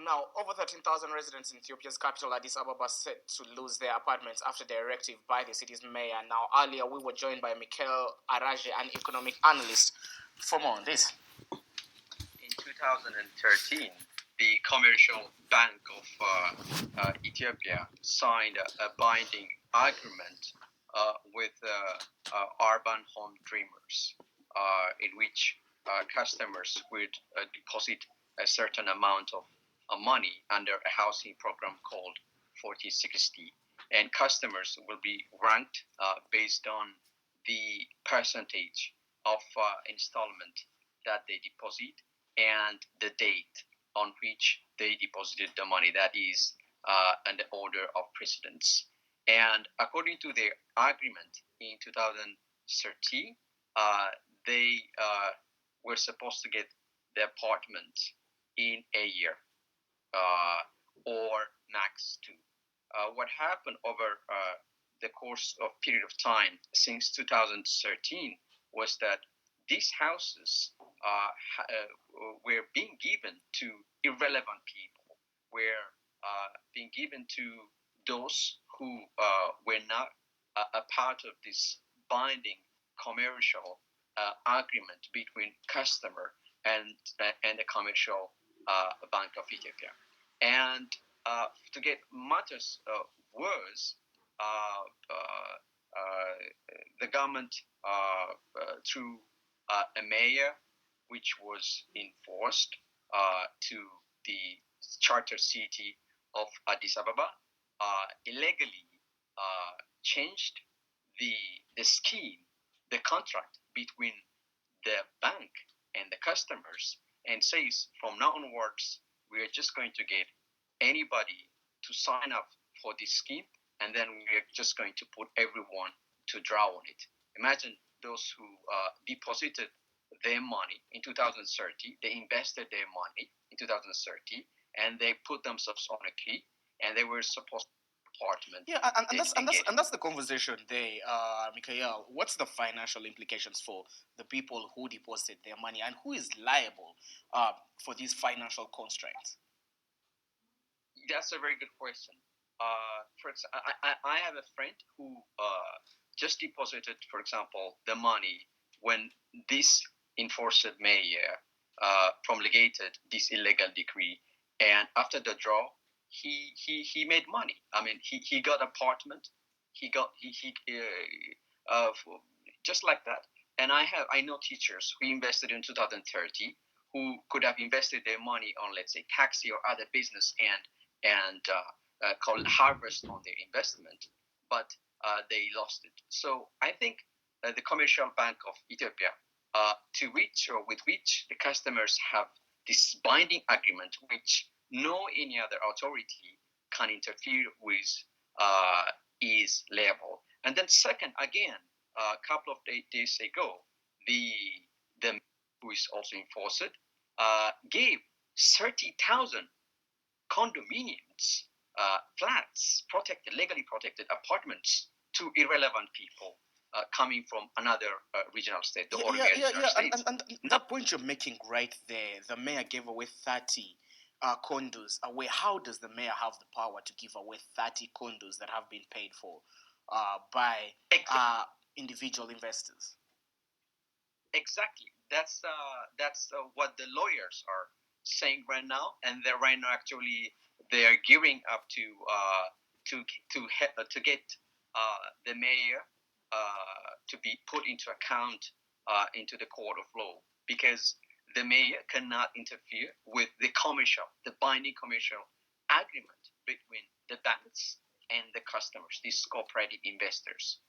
Now, over 13,000 residents in Ethiopia's capital, Addis Ababa, set to lose their apartments after directive by the city's mayor. Now, earlier we were joined by Michael Araje, an economic analyst, for more on this. In 2013, the Commercial Bank of Ethiopia signed a binding agreement with urban home dreamers, in which customers would deposit a certain amount of money under a housing program called 4060, and customers will be ranked based on the percentage of installment that they deposit and the date on which they deposited the money. That is in the order of precedence. And according to their agreement in 2013, they were supposed to get the apartment in a year or max 2. What happened over the course of period of time since 2013 was that these houses were being given to irrelevant people, were being given to those who were not a part of this binding commercial agreement between customer and the Commercial Bank of Ethiopia. And to get matters worse, the government, through a mayor, which was enforced to the charter city of Addis Ababa, illegally changed the scheme, the contract between the bank and the customers, and says from now onwards, we are just going to get anybody to sign up for this scheme, and then we are just going to put everyone to draw on it. Imagine those who deposited their money in 2030, they invested their money in 2030, and they put themselves on a key, and they were supposed to apartment. Yeah, and that's the conversation there, Mikhail. What's the financial implications for the people who deposited their money, and who is liable for these financial constraints? That's a very good question. For example, I have a friend who just deposited, for example, the money when this enforced mayor promulgated this illegal decree, and after the draw, he made money. I mean, he got apartment, he just like that. And I know teachers who invested in 2030 who could have invested their money on, let's say, taxi or other business and harvest on their investment, but they lost it. So I think the Commercial Bank of Ethiopia, with which the customers have this binding agreement, which no any other authority can interfere with, is liable. And then second, again, a couple of days ago, the who is also enforced gave 30,000 condominiums, flats, legally protected apartments to irrelevant people coming from another regional state. And that point you're making right there, the mayor gave away 30 condos away. How does the mayor have the power to give away 30 condos that have been paid for by individual investors? Exactly. That's what the lawyers are saying right now, and they're right now actually they are gearing up to get the mayor to be put into account into the court of law, because the mayor cannot interfere with the binding commercial agreement between the banks and the customers, these cooperative investors.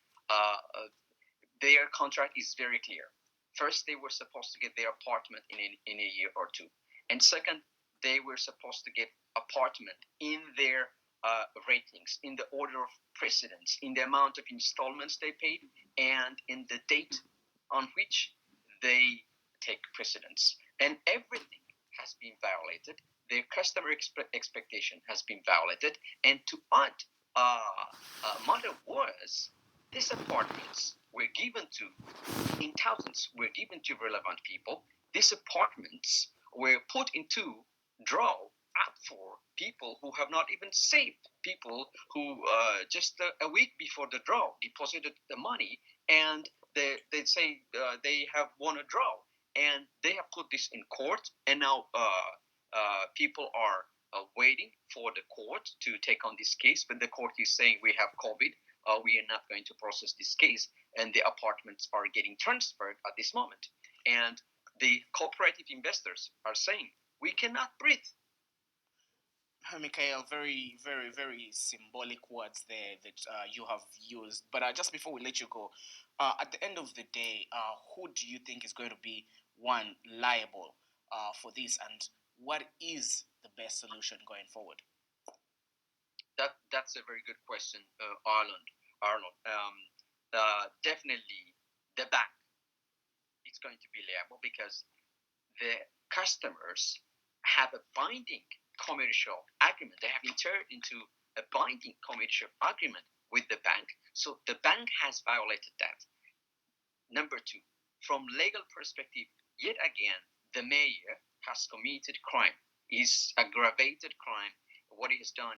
Their contract is very clear. First, they were supposed to get their apartment in a year or two. And second, they were supposed to get apartment in their ratings, in the order of precedence, in the amount of installments they paid, and in the date on which they take precedence. And everything has been violated. Their customer expectation has been violated. And to add matter worse, these apartments were given in thousands, were given to relevant people. These apartments were put into draw up for people who have not even saved, people who just a week before the draw deposited the money, and they say they have won a draw, and they have put this in court, and now people are waiting for the court to take on this case, but the court is saying we have COVID, we are not going to process this case, and the apartments are getting transferred at this moment. And the cooperative investors are saying we cannot breathe. Mikhail, very, very, very symbolic words there that you have used. But just before we let you go, at the end of the day, who do you think is going to be one liable for this, and what is the best solution going forward? That's a very good question, Arnold. Definitely, the bank is going to be liable because the customers have a binding commercial agreement. They have entered into a binding commercial agreement with the bank. So the bank has violated that. Number two, from legal perspective, yet again, the mayor has committed crime. Is aggravated crime. What he has done